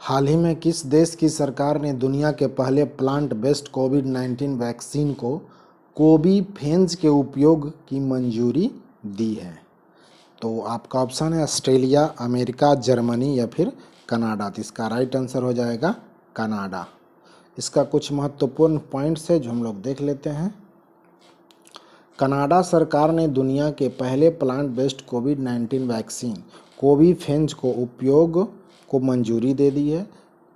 हाल ही में किस देश की सरकार ने दुनिया के पहले प्लांट बेस्ड कोविड-19 वैक्सीन को कोवीफेज के उपयोग की मंजूरी दी है? तो आपका ऑप्शन है ऑस्ट्रेलिया, अमेरिका, जर्मनी या फिर कनाडा। तो इसका राइट आंसर हो जाएगा कनाडा। इसका कुछ महत्वपूर्ण पॉइंट्स है जो हम लोग देख लेते हैं। कनाडा सरकार ने दुनिया के पहले प्लांट बेस्ड कोविड-19 वैक्सीन कोवीफेज को उपयोग को मंजूरी दे दी है।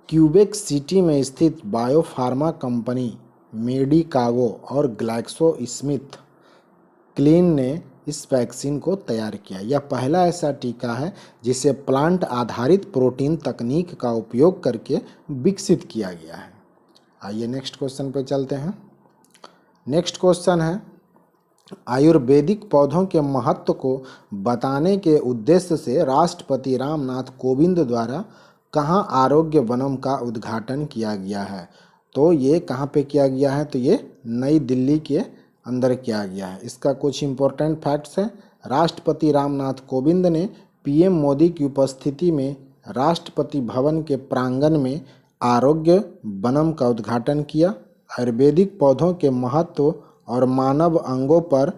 क्यूबेक सिटी में स्थित बायोफार्मा कंपनी मेडिकागो और ग्लैक्सो स्मिथ क्लीन ने इस वैक्सीन को तैयार किया। यह पहला ऐसा टीका है जिसे प्लांट आधारित प्रोटीन तकनीक का उपयोग करके विकसित किया गया है। आइए नेक्स्ट क्वेश्चन पे चलते हैं। नेक्स्ट क्वेश्चन है, आयुर्वेदिक पौधों के महत्व को बताने के उद्देश्य से राष्ट्रपति रामनाथ कोविंद द्वारा कहाँ आरोग्य वनम का उद्घाटन किया गया है? तो ये कहाँ पे किया गया है? तो ये नई दिल्ली के अंदर किया गया है। इसका कुछ इम्पोर्टेंट फैक्ट्स हैं। राष्ट्रपति रामनाथ कोविंद ने पीएम मोदी की उपस्थिति में राष्ट्रपति भवन के प्रांगण में आरोग्य वनम का उद्घाटन किया। आयुर्वेदिक पौधों के महत्व और मानव अंगों पर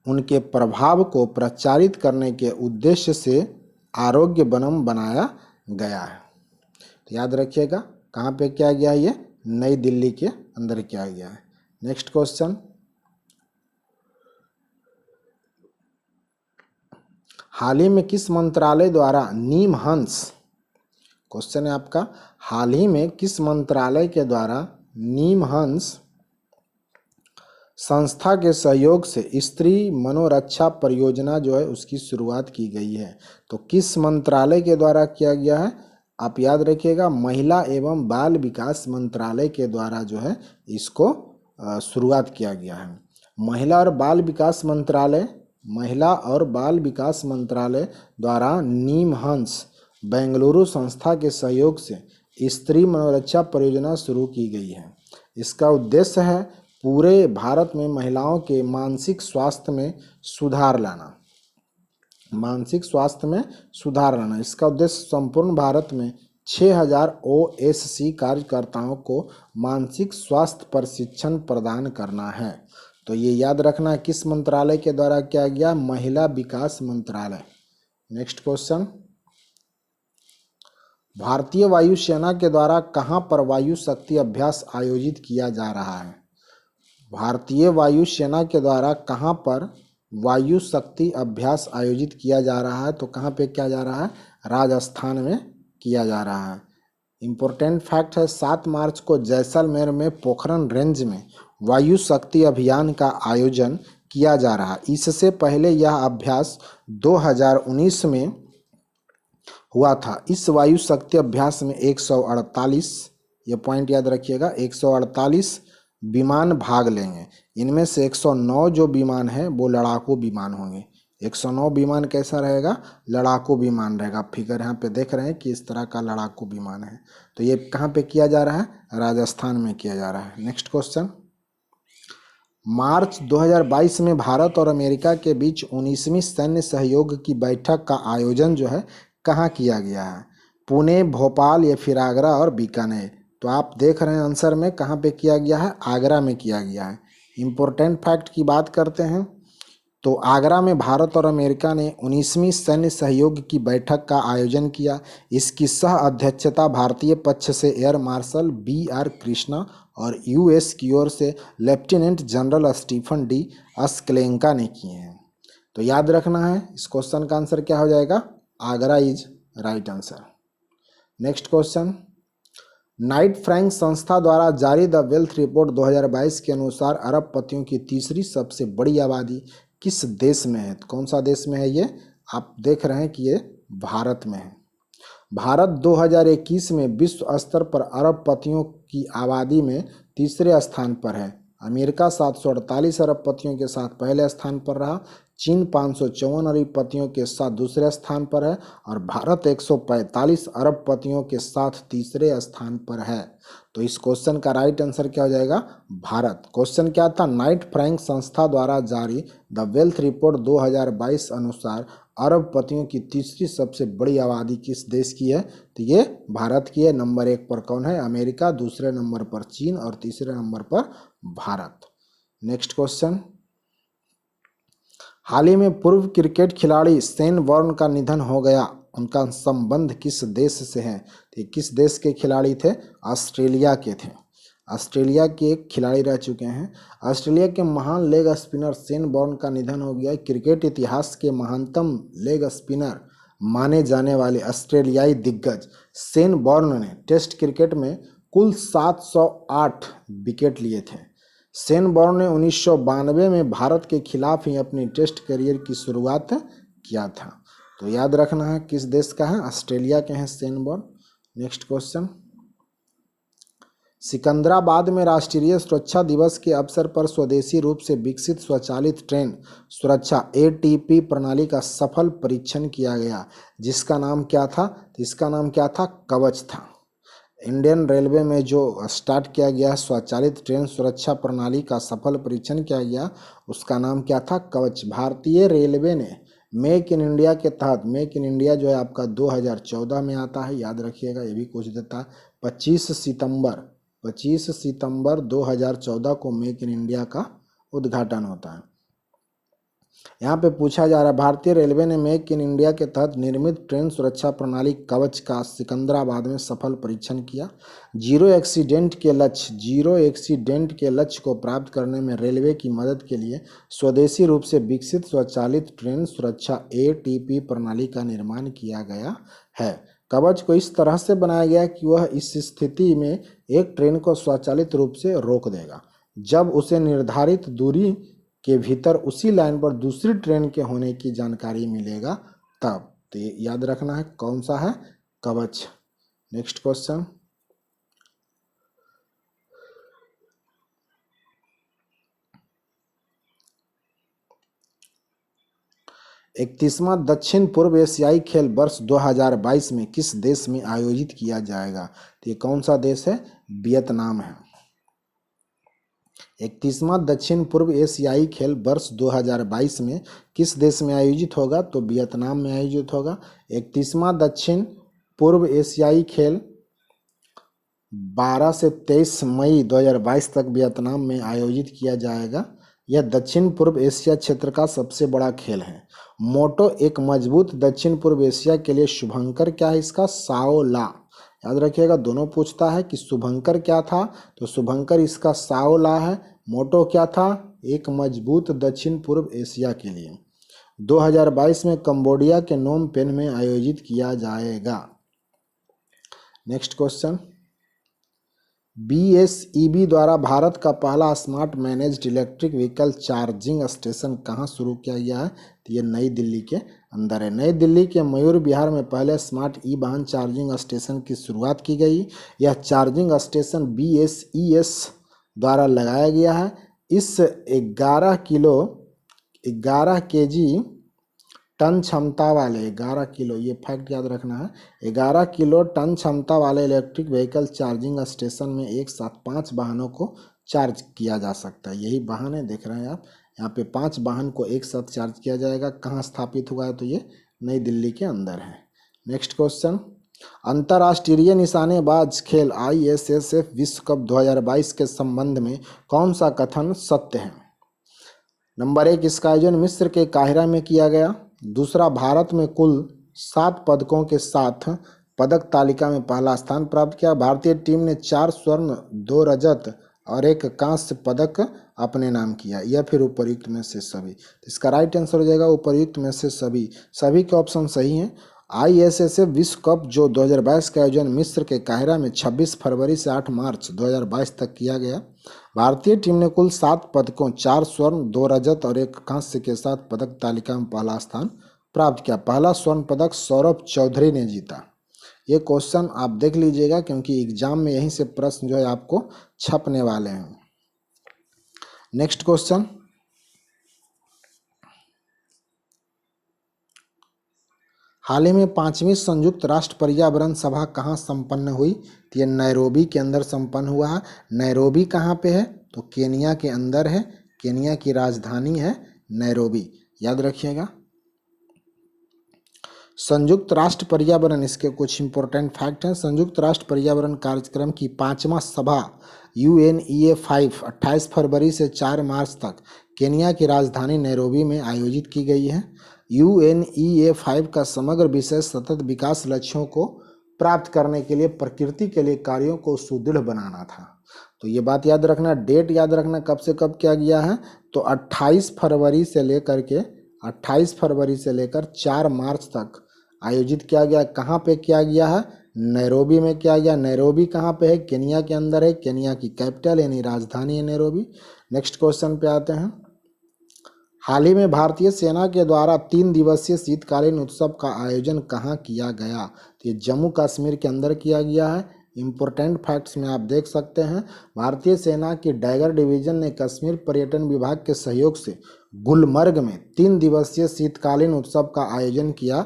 उनके प्रभाव को प्रचारित करने के उद्देश्य से आरोग्य वनम बनाया गया है। तो याद रखिएगा कहाँ पे किया गया है? ये नई दिल्ली के अंदर किया गया है। नेक्स्ट क्वेश्चन, हाल ही में किस मंत्रालय द्वारा नीमहंस, क्वेश्चन है आपका, हाल ही में किस मंत्रालय के द्वारा नीमहंस संस्था के सहयोग से स्त्री मनोरक्षा परियोजना जो है उसकी शुरुआत की गई है? तो किस मंत्रालय के द्वारा किया गया है? आप याद रखिएगा महिला एवं बाल विकास मंत्रालय के द्वारा जो है इसको शुरुआत किया गया है। महिला और बाल विकास मंत्रालय द्वारा नीमहंस बेंगलुरु संस्था के सहयोग से स्त्री मनोरक्षा परियोजना शुरू की गई है। इसका उद्देश्य है पूरे भारत में महिलाओं के मानसिक स्वास्थ्य में सुधार लाना। इसका उद्देश्य संपूर्ण भारत में 6000 OSC कार्यकर्ताओं को मानसिक स्वास्थ्य प्रशिक्षण प्रदान करना है। तो ये याद रखना किस मंत्रालय के द्वारा किया गया? महिला विकास मंत्रालय। नेक्स्ट क्वेश्चन, भारतीय वायुसेना के द्वारा कहाँ पर वायु शक्ति अभ्यास आयोजित किया जा रहा है? भारतीय वायुसेना के द्वारा कहाँ पर वायु शक्ति अभ्यास आयोजित किया जा रहा है? तो कहाँ पे किया जा रहा है? राजस्थान में किया जा रहा है। इम्पोर्टेंट फैक्ट है, 7 मार्च को जैसलमेर में पोखरण रेंज में वायु शक्ति अभियान का आयोजन किया जा रहा है। इससे पहले यह अभ्यास 2019 में हुआ था। इस वायु शक्ति अभ्यास में 148, ये पॉइंट याद रखिएगा, 148 विमान भाग लेंगे। इनमें से 109 जो विमान है वो लड़ाकू विमान होंगे। 109 विमान कैसा रहेगा? लड़ाकू विमान रहेगा। आप फिगर यहाँ पे देख रहे हैं कि इस तरह का लड़ाकू विमान है। तो ये कहाँ पे किया जा रहा है? राजस्थान में किया जा रहा है। नेक्स्ट क्वेश्चन, मार्च 2022 में भारत और अमेरिका के बीच 19वीं सैन्य सहयोग की बैठक का आयोजन जो है कहाँ किया गया है? पुणे, भोपाल या फिर आगरा और बीकानेर? तो आप देख रहे हैं आंसर में कहाँ पे किया गया है? आगरा में किया गया है। इम्पोर्टेंट फैक्ट की बात करते हैं तो आगरा में भारत और अमेरिका ने 19वीं सैन्य सहयोग की बैठक का आयोजन किया। इसकी सह अध्यक्षता भारतीय पक्ष से एयर मार्शल BR कृष्णा और US की ओर से लेफ्टिनेंट जनरल स्टीफन D अस्कलेंका ने किए हैं। तो याद रखना है इस क्वेश्चन का आंसर क्या हो जाएगा? Agra is right answer. Next question, Knight Frank संस्था द्वारा जारी द वेल्थ रिपोर्ट 2022 के अनुसार अरबपतियों की तीसरी सबसे बड़ी आबादी किस देश में है? तो कौन सा देश में है ये? आप देख रहे हैं कि ये भारत में है। भारत 2021 में विश्व स्तर पर अरबपतियों की आबादी में तीसरे स्थान पर है। अमेरिका 748 अरबपतियों के साथ पहले स्थान पर रहा। चीन 554 अरबपतियों के साथ दूसरे स्थान पर है और भारत 145 अरबपतियों के साथ तीसरे स्थान पर है। तो इस क्वेश्चन का राइट आंसर क्या हो जाएगा? भारत। क्वेश्चन क्या था? नाइट फ्रैंक संस्था द्वारा जारी द वेल्थ रिपोर्ट 2022 अनुसार अरबपतियों की तीसरी सबसे बड़ी आबादी किस देश की है? तो ये भारत की है। नंबर 1 पर कौन है? अमेरिका, दूसरे नंबर पर चीन और तीसरे नंबर पर भारत। नेक्स्ट क्वेश्चन, हाल ही में पूर्व क्रिकेट खिलाड़ी शेन वॉर्न का निधन हो गया, उनका संबंध किस देश से है? तो किस देश के खिलाड़ी थे? ऑस्ट्रेलिया के थे। ऑस्ट्रेलिया के एक खिलाड़ी रह चुके हैं। ऑस्ट्रेलिया के महान लेग स्पिनर शेन वॉर्न का निधन हो गया। क्रिकेट इतिहास के महानतम लेग स्पिनर माने जाने वाले ऑस्ट्रेलियाई दिग्गज शेन वॉर्न ने टेस्ट क्रिकेट में कुल 708 विकेट लिए थे। शेन वॉर्न ने 1992 में भारत के खिलाफ ही अपनी टेस्ट करियर की शुरुआत किया था। तो याद रखना है किस देश का है? ऑस्ट्रेलिया के हैं Shane Warne. Next question, Secunderabad में राष्ट्रीय सुरक्षा दिवस के अवसर पर स्वदेशी रूप से विकसित स्वचालित ट्रेन सुरक्षा ATP प्रणाली का सफल परीक्षण किया गया, जिसका नाम क्या था? तो इसका नाम क्या था? कवच था। इंडियन रेलवे में जो स्टार्ट किया गया स्वचालित ट्रेन सुरक्षा प्रणाली का सफल परीक्षण किया गया, उसका नाम क्या था? कवच। भारतीय रेलवे ने मेक इन इंडिया के तहत, मेक इन इंडिया जो है आपका 2014 में आता है, याद रखिएगा, ये भी कुछ देता है। 25 सितंबर 2014 को मेक इन इंडिया का उद्घाटन होता है। यहाँ पे पूछा जा रहा है, भारतीय रेलवे ने मेक इन इंडिया के तहत निर्मित ट्रेन सुरक्षा प्रणाली कवच का सिकंदराबाद में सफल परीक्षण किया। जीरो एक्सीडेंट के लक्ष्य को प्राप्त करने में रेलवे की मदद के लिए स्वदेशी रूप से विकसित स्वचालित ट्रेन सुरक्षा ATP प्रणाली का निर्माण किया गया है। कवच को इस तरह से बनाया गया कि वह इस स्थिति में एक ट्रेन को स्वचालित रूप से रोक देगा जब उसे निर्धारित दूरी के भीतर उसी लाइन पर दूसरी ट्रेन के होने की जानकारी मिलेगा तब। तो ये याद रखना है कौन सा है? कवच। नेक्स्ट क्वेश्चन, इकतीसवां दक्षिण पूर्व एशियाई खेल वर्ष 2022 में किस देश में आयोजित किया जाएगा? तो ये कौन सा देश है? वियतनाम है। 31वां दक्षिण पूर्व एशियाई खेल वर्ष 2022 में किस देश में आयोजित होगा? तो वियतनाम में आयोजित होगा। 31वां दक्षिण पूर्व एशियाई खेल 12 से 23 मई 2022 तक वियतनाम में आयोजित किया जाएगा। यह दक्षिण पूर्व एशिया क्षेत्र का सबसे बड़ा खेल है। मोटो एक मजबूत दक्षिण पूर्व एशिया के लिए शुभंकर क्या है इसका? साओ ला। याद रखिएगा, दोनों पूछता है कि शुभंकर क्या था, तो शुभंकर इसका साओ ला है। मोटो क्या था? एक मजबूत दक्षिण पूर्व एशिया के लिए। 2022 में कंबोडिया के नोम पेन में आयोजित किया जाएगा। नेक्स्ट क्वेश्चन, BSEB द्वारा भारत का पहला smart managed electric vehicle charging station कहाँ शुरू किया गया है? तो ये नई दिल्ली के अंदर है। नई दिल्ली के मयूर विहार में पहले स्मार्ट ई वाहन चार्जिंग स्टेशन की शुरुआत की गई। यह चार्जिंग स्टेशन BSES द्वारा लगाया गया है। इस 11 kg टन क्षमता वाले 11 किलो, ये फैक्ट याद रखना है, 11 किलो टन क्षमता वाले इलेक्ट्रिक व्हीकल चार्जिंग स्टेशन में एक साथ 5 वाहनों को चार्ज किया जा सकता है। यही वाहन है, देख रहे हैं आप, यहाँ पे 5 वाहन को एक साथ चार्ज किया जाएगा। कहाँ स्थापित हुआ है? तो ये नई दिल्ली के अंदर है। नेक्स्ट क्वेश्चन, अंतर्राष्ट्रीय निशानेबाज खेल ISSF विश्व कप 2022 के संबंध में कौन सा कथन सत्य है? नंबर 1, इसका आयोजन मिस्र के काहिरा में किया गया। दूसरा, भारत में कुल 7 पदकों के साथ पदक तालिका में पहला स्थान प्राप्त किया। भारतीय टीम ने 4 स्वर्ण, 2 रजत और 1 कांस्य पदक अपने नाम किया। या फिर उपर्युक्त में से सभी? तो इसका राइट आंसर हो जाएगा उपर्युक्त में से सभी। सभी के ऑप्शन सही हैं। ISSF विश्व कप जो 2022 का आयोजन मिस्र के काहिरा में 26 फरवरी से 8 मार्च 2022 तक किया गया। भारतीय टीम ने कुल 7 पदकों, 4 स्वर्ण, 2 रजत और 1 कांस्य के साथ पदक तालिका में पहला स्थान प्राप्त किया। पहला स्वर्ण पदक सौरभ चौधरी ने जीता। ये क्वेश्चन आप देख लीजिएगा क्योंकि एग्जाम में यहीं से प्रश्न जो है आपको छपने वाले हैं। नेक्स्ट क्वेश्चन, हाल ही में 5वीं संयुक्त राष्ट्र पर्यावरण सभा कहाँ संपन्न हुई? तो ये नैरोबी के अंदर संपन्न हुआ है। नैरोबी कहाँ पे है? तो केनिया के अंदर है। केनिया की राजधानी है नैरोबी, याद रखिएगा। संयुक्त राष्ट्र पर्यावरण, इसके कुछ इंपॉर्टेंट फैक्ट हैं। संयुक्त राष्ट्र पर्यावरण कार्यक्रम की 5वां सभा UNEA5 28 फरवरी से 4 मार्च तक केन्या की राजधानी नैरोबी में आयोजित की गई है। UNEA5 का समग्र विषय सतत विकास लक्ष्यों को प्राप्त करने के लिए प्रकृति के लिए कार्यों को सुदृढ़ बनाना था। तो ये बात याद रखना, डेट याद रखना कब से कब किया गया है, तो 28 फरवरी से लेकर 4 मार्च तक आयोजित किया गया। कहाँ पे किया गया है, नैरोबी में किया गया। नैरोबी कहाँ पे है, केन्या के अंदर है। केन्या की कैपिटल यानी राजधानी है नैरोबी। नेक्स्ट क्वेश्चन पे आते हैं। हाल ही में भारतीय सेना के द्वारा 3 दिवसीय शीतकालीन उत्सव का आयोजन कहाँ किया गया, तो ये जम्मू कश्मीर के अंदर किया गया है। इम्पोर्टेंट फैक्ट्स में आप देख सकते हैं, भारतीय सेना की डैगर डिवीजन ने कश्मीर पर्यटन विभाग के सहयोग से गुलमर्ग में 3 दिवसीय शीतकालीन उत्सव का आयोजन किया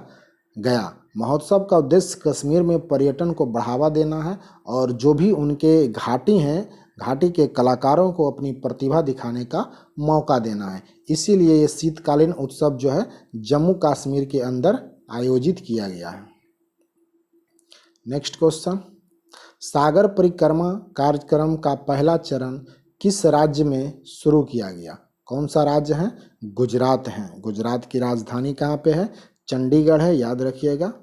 गया। महोत्सव का उद्देश्य कश्मीर में पर्यटन को बढ़ावा देना है और जो भी उनके घाटी हैं, घाटी के कलाकारों को अपनी प्रतिभा दिखाने का मौका देना है। इसीलिए ये शीतकालीन उत्सव जो है जम्मू कश्मीर के अंदर आयोजित किया गया है। नेक्स्ट क्वेश्चन, सागर परिक्रमा कार्यक्रम का पहला चरण किस राज्य में शुरू किया गया? कौन सा राज्य है? गुजरात है। गुजरात की राजधानी कहाँ पे है? चंडीगढ़ है, याद रखिएगा।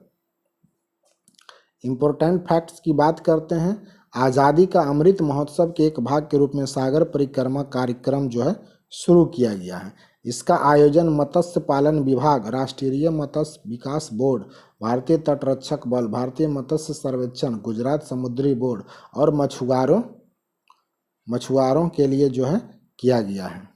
इंपॉर्टेंट फैक्ट्स की बात करते हैं। आज़ादी का अमृत महोत्सव के एक भाग के रूप में सागर परिक्रमा कार्यक्रम जो है शुरू किया गया है। इसका आयोजन मत्स्य पालन विभाग, राष्ट्रीय मत्स्य विकास बोर्ड, भारतीय तटरक्षक बल, भारतीय मत्स्य सर्वेक्षण, गुजरात समुद्री बोर्ड और मछुआरों के लिए जो है किया गया है।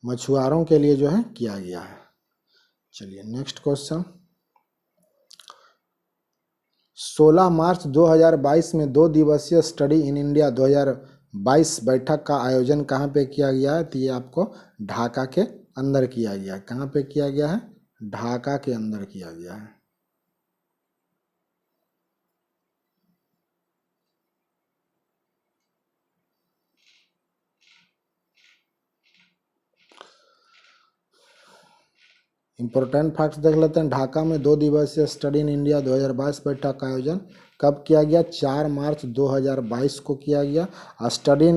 मछुआरों के लिए जो है किया गया है। चलिए नेक्स्ट क्वेश्चन, 16 मार्च 2022 में 2 दिवसीय स्टडी इन इंडिया 2022 बैठक का आयोजन कहाँ पे किया गया है? तो ये आपको ढाका के अंदर किया गया है। कहाँ पे किया गया है? ढाका के अंदर किया गया है। इंपॉर्टेंट फैक्ट्स देख लेते हैं। ढाका में 2 दिवसीय स्टडी इन इंडिया 2022 बैठक का आयोजन कब किया गया? 4 मार्च 2022 को किया गया। स्टडी इन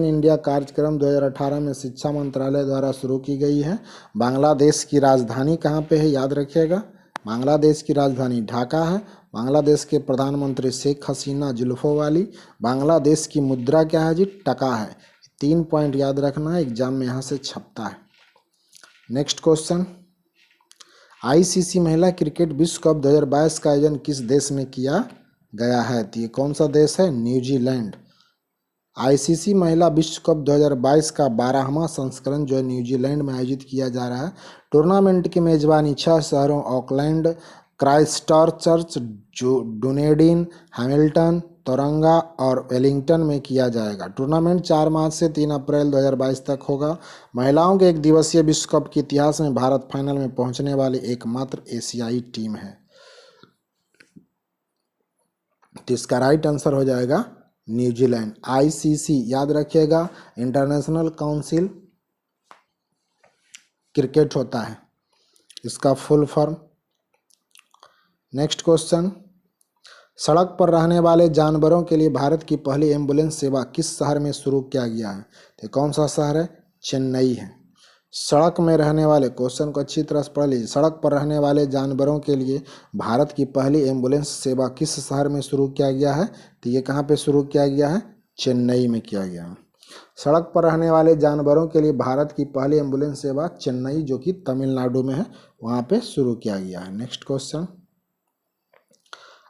इंडिया कार्यक्रम 2018 में शिक्षा मंत्रालय द्वारा शुरू की गई है। बांग्लादेश की राजधानी कहाँ पे है? याद रखिएगा, बांग्लादेश की राजधानी ढाका है। बांग्लादेश के प्रधानमंत्री शेख हसीना जुल्फों वाली। बांग्लादेश की मुद्रा क्या है जी? टका है। 3 पॉइंट याद रखना है, एग्जाम में यहाँ से छपता है। नेक्स्ट क्वेश्चन, ICC महिला क्रिकेट विश्व कप 2022 का आयोजन किस देश में किया गया है? तो ये कौन सा देश है? न्यूजीलैंड। ICC महिला विश्व कप 2022 का 12वां संस्करण जो है न्यूजीलैंड में आयोजित किया जा रहा है। टूर्नामेंट की मेजबानी 6 शहरों ऑकलैंड, क्राइस्टचर्च, डुनेडिन, हैमिल्टन, तोरंगा और वेलिंगटन में किया जाएगा। टूर्नामेंट 4 मार्च से 3 अप्रैल 2022 तक होगा। महिलाओं के एक दिवसीय विश्व कप के इतिहास में भारत फाइनल में पहुंचने वाली एकमात्र एशियाई टीम है। तो इसका राइट आंसर हो जाएगा न्यूजीलैंड। ICC याद रखिएगा, इंटरनेशनल काउंसिल क्रिकेट होता है इसका फुल फॉर्म। नेक्स्ट क्वेश्चन, सड़क पर रहने वाले जानवरों के लिए भारत की पहली एम्बुलेंस सेवा किस शहर में शुरू किया गया है? तो कौन सा शहर है? चेन्नई है। सड़क में रहने वाले, क्वेश्चन को अच्छी तरह से पढ़ लीजिए, सड़क पर रहने वाले जानवरों के लिए भारत की पहली एम्बुलेंस सेवा किस शहर में शुरू किया गया है? तो ये कहाँ पे शुरू किया गया है? चेन्नई में किया गया है। सड़क पर रहने वाले जानवरों के लिए भारत की पहली एम्बुलेंस सेवा चेन्नई, जो कि तमिलनाडु में है, वहाँ पे शुरू किया गया है। नेक्स्ट क्वेश्चन,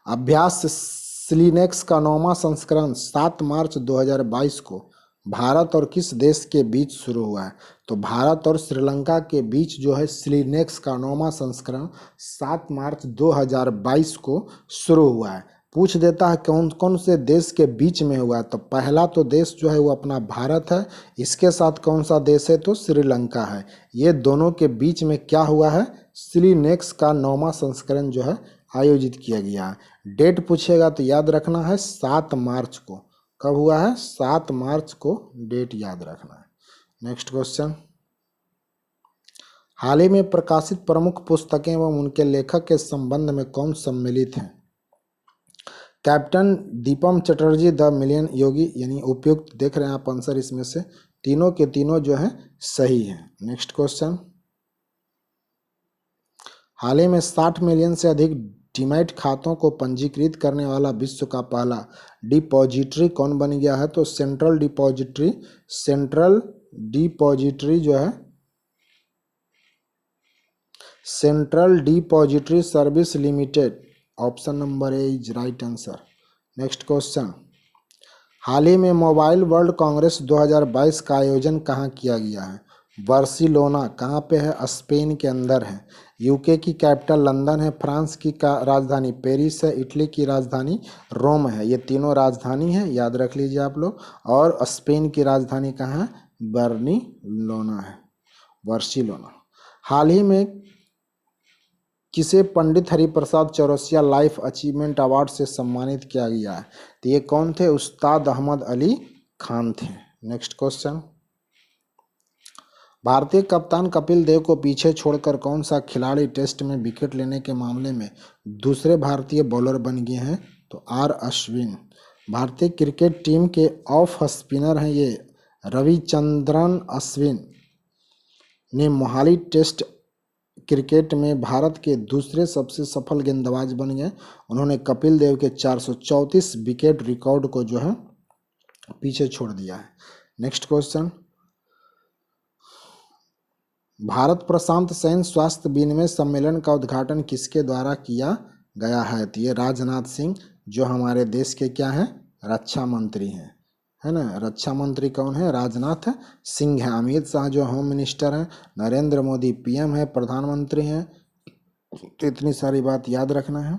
अभ्यास सिलीनेक्स का 9वां संस्करण 7 मार्च 2022 को भारत और किस देश के बीच शुरू हुआ है? तो भारत और श्रीलंका के बीच जो है सिलीनेक्स का 9वां संस्करण 7 मार्च 2022 को शुरू हुआ है। पूछ देता है कौन कौन से देश के बीच में हुआ है, तो पहला तो देश जो है वो अपना भारत है, इसके साथ कौन सा देश है? तो श्रीलंका है। ये दोनों के बीच में क्या हुआ है? सिलीनेक्स का 9वां संस्करण जो है आयोजित किया गया है। डेट पूछेगा तो याद रखना है 7 मार्च को। कब हुआ है? 7 मार्च को डेट याद रखना है। नेक्स्ट क्वेश्चन, हाल ही में प्रकाशित प्रमुख पुस्तकें एवं उनके लेखक के संबंध में कौन सम्मिलित हैं? Captain Deepam Chatterjee, the million योगी, यानी उपयुक्त। देख रहे हैं आप आंसर इसमें से तीनों के तीनों जो है सही है। नेक्स्ट क्वेश्चन, हाल ही में 60 मिलियन से अधिक डीमैट खातों को पंजीकृत करने वाला विश्व का पहला डिपॉजिटरी कौन बन गया है? तो सेंट्रल डिपॉजिटरी जो है, central depository service limited, option number A is right answer. Next question, हाल ही में मोबाइल वर्ल्ड कांग्रेस 2022 का आयोजन कहाँ किया गया है? बार्सिलोना, कहाँ पे है? स्पेन के अंदर है। यूके की कैपिटल लंदन है, फ्रांस की राजधानी पेरिस है, इटली की राजधानी रोम है। ये तीनों राजधानी है, याद रख लीजिए आप लोग। और स्पेन की राजधानी कहाँ है? बार्सिलोना है, बार्सिलोना। हाल ही में किसे Pandit Hariprasad Chaurasia life achievement award से सम्मानित किया गया है? तो ये कौन थे? उस्ताद अहमद अली खान थे। नेक्स्ट क्वेश्चन, भारतीय कप्तान कपिल देव को पीछे छोड़कर कौन सा खिलाड़ी टेस्ट में विकेट लेने के मामले में दूसरे भारतीय बॉलर बन गए हैं? तो आर अश्विन। भारतीय क्रिकेट टीम के ऑफ स्पिनर हैं ये रविचंद्रन अश्विन ने मोहाली टेस्ट क्रिकेट में भारत के दूसरे सबसे सफल गेंदबाज बन गए। उन्होंने कपिल देव के 434 विकेट रिकॉर्ड को जो है पीछे छोड़ दिया है। नेक्स्ट क्वेश्चन, भारत प्रशांत सैन्य स्वास्थ्य विनिमय सम्मेलन का उद्घाटन किसके द्वारा किया गया है? तो ये राजनाथ सिंह, जो हमारे देश के क्या हैं? रक्षा मंत्री हैं, है ना। रक्षा मंत्री कौन है? राजनाथ सिंह है। अमित शाह जो होम मिनिस्टर हैं, नरेंद्र मोदी पीएम है, प्रधानमंत्री हैं। तो इतनी सारी बात याद रखना है।